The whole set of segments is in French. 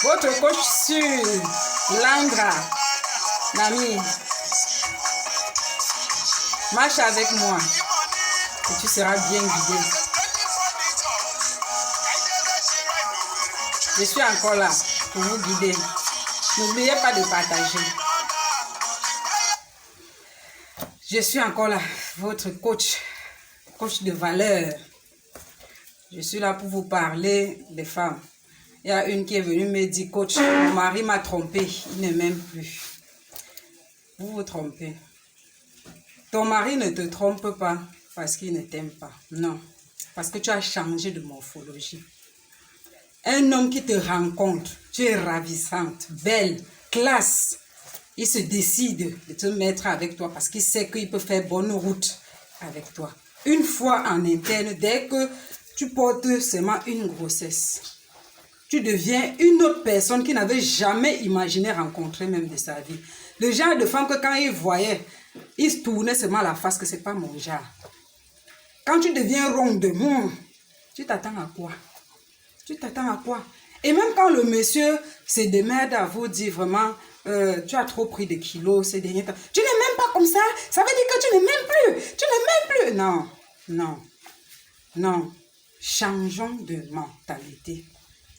Votre coach sur Landra, Nami, marche avec moi et tu seras bien guidé. Je suis encore là pour vous guider. N'oubliez pas de partager. Je suis encore là, votre coach de valeur. Je suis là pour vous parler des femmes. Il y a une qui est venue me dire, coach, mon mari m'a trompé, il ne m'aime plus. Vous vous trompez. Ton mari ne te trompe pas parce qu'il ne t'aime pas. Non, parce que tu as changé de morphologie. Un homme qui te rencontre, tu es ravissante, belle, classe. Il se décide de te mettre avec toi parce qu'il sait qu'il peut faire bonne route avec toi. Une fois en interne, dès que tu portes seulement une grossesse, tu deviens une autre personne qui n'avait jamais imaginé rencontrer même de sa vie. Le genre de femme que quand il voyait, il se tournait seulement la face que ce n'est pas mon genre. Quand tu deviens ronde, tu t'attends à quoi? Tu t'attends à quoi? Et même quand le monsieur se démerde à vous dire vraiment, tu as trop pris de kilos ces derniers temps. Tu n'es même pas comme ça. Ça veut dire que tu n'es même plus. Tu n'es même plus. Non, non, non. Changeons de mentalité.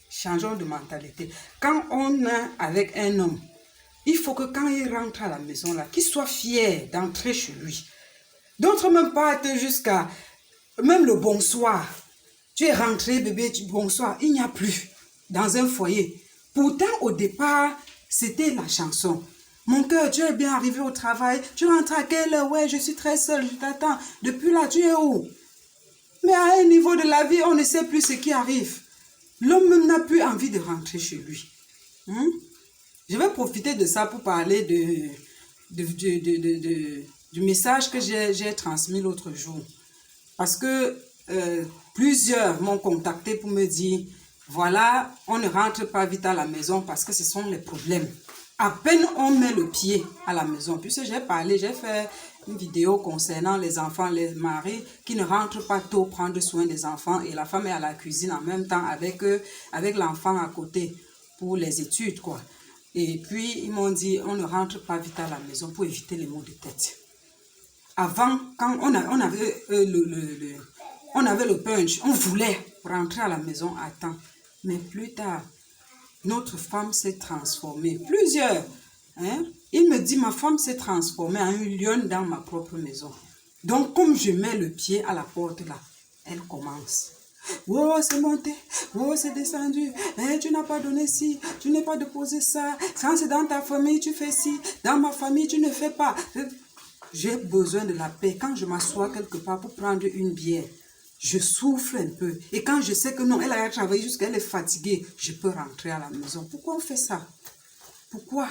Changeons de mentalité. Quand on est avec un homme, il faut que quand il rentre à la maison, là, qu'il soit fier d'entrer chez lui. D'autres même partent jusqu'à même le bonsoir. Tu es rentré, bébé, bonsoir. Il n'y a plus dans un foyer. Pourtant, au départ, c'était la chanson. Mon cœur, tu es bien arrivé au travail. Tu rentres à quelle heure? Ouais, je suis très seule, je t'attends. Depuis là, tu es où? Mais à un niveau de la vie, on ne sait plus ce qui arrive. L'homme même n'a plus envie de rentrer chez lui. Je vais profiter de ça pour parler du message que j'ai transmis l'autre jour. Parce que plusieurs m'ont contacté pour me dire, voilà, on ne rentre pas vite à la maison parce que ce sont les problèmes. À peine on met le pied à la maison. Puisque j'ai fait une vidéo concernant les enfants, les maris qui ne rentrent pas tôt prendre soin des enfants et la femme est à la cuisine en même temps avec l'enfant à côté pour les études, quoi. Et puis, ils m'ont dit, on ne rentre pas vite à la maison pour éviter les maux de tête. Avant, quand on avait le punch, on voulait rentrer à la maison à temps. Mais plus tard, notre femme s'est transformée. Plusieurs. Il me dit, ma femme s'est transformée en une lionne dans ma propre maison. Donc, comme je mets le pied à la porte là, elle commence. Oh, c'est monté. Oh, c'est descendu. Tu n'as pas donné ci. Tu n'as pas déposé ça. Quand c'est dans ta famille, tu fais ci. Dans ma famille, tu ne fais pas. J'ai besoin de la paix. Quand je m'assois quelque part pour prendre une bière, je souffle un peu. Et quand je sais que non, elle a travaillé jusqu'à elle est fatiguée, je peux rentrer à la maison. Pourquoi on fait ça? Pourquoi?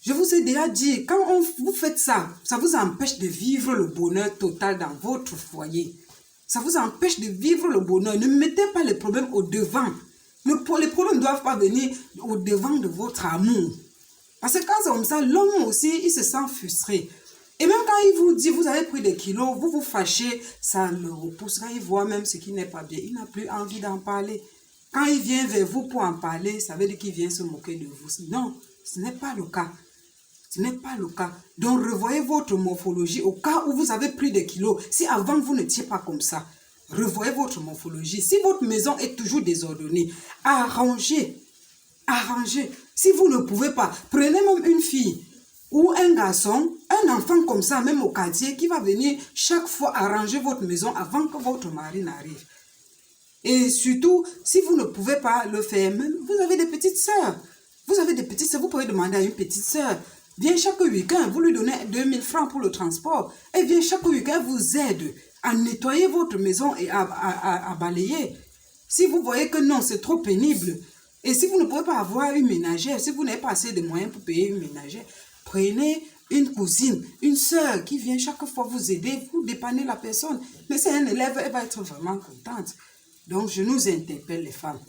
Je vous ai déjà dit, quand vous faites ça, ça vous empêche de vivre le bonheur total dans votre foyer. Ça vous empêche de vivre le bonheur. Ne mettez pas les problèmes au devant. Les problèmes ne doivent pas venir au devant de votre amour. Parce que quand c'est comme ça, l'homme aussi, il se sent frustré. Et même quand il vous dit, vous avez pris des kilos, vous vous fâchez, ça le repousse. Quand il voit même ce qui n'est pas bien, il n'a plus envie d'en parler. Quand il vient vers vous pour en parler, ça veut dire qu'il vient se moquer de vous. Non, ce n'est pas le cas. Ce n'est pas le cas. Donc, revoyez votre morphologie au cas où vous avez pris des kilos. Si avant, vous n'étiez pas comme ça, revoyez votre morphologie. Si votre maison est toujours désordonnée, arrangez. Arrangez. Si vous ne pouvez pas, prenez même une fille ou un garçon, un enfant comme ça, même au quartier, qui va venir chaque fois arranger votre maison avant que votre mari n'arrive. Et surtout, si vous ne pouvez pas le faire, même, vous avez des petites sœurs. Vous avez des petites sœurs, vous pouvez demander à une petite sœur. Viens chaque week-end, vous lui donnez 2000 francs pour le transport. Et viens chaque week-end vous aide à nettoyer votre maison et à balayer. Si vous voyez que non, c'est trop pénible. Et si vous ne pouvez pas avoir une ménagère, si vous n'avez pas assez de moyens pour payer une ménagère, prenez une cousine, une sœur qui vient chaque fois vous aider, vous dépanner la personne. Mais c'est un élève, elle va être vraiment contente. Donc, je nous interpelle les femmes.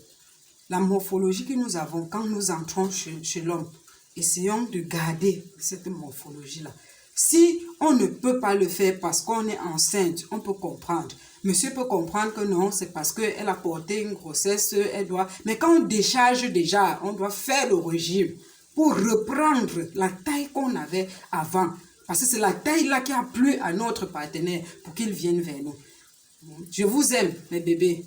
La morphologie que nous avons quand nous entrons chez l'homme, essayons de garder cette morphologie-là. Si on ne peut pas le faire parce qu'on est enceinte, on peut comprendre. Monsieur peut comprendre que non, c'est parce qu'elle a porté une grossesse, elle doit... Mais quand on décharge déjà, on doit faire le régime pour reprendre la taille qu'on avait avant. Parce que c'est la taille là qui a plu à notre partenaire pour qu'il vienne vers nous. Je vous aime, mes bébés.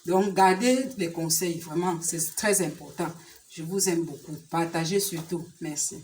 Donc, gardez les conseils, vraiment, c'est très important. Je vous aime beaucoup. Partagez surtout. Merci.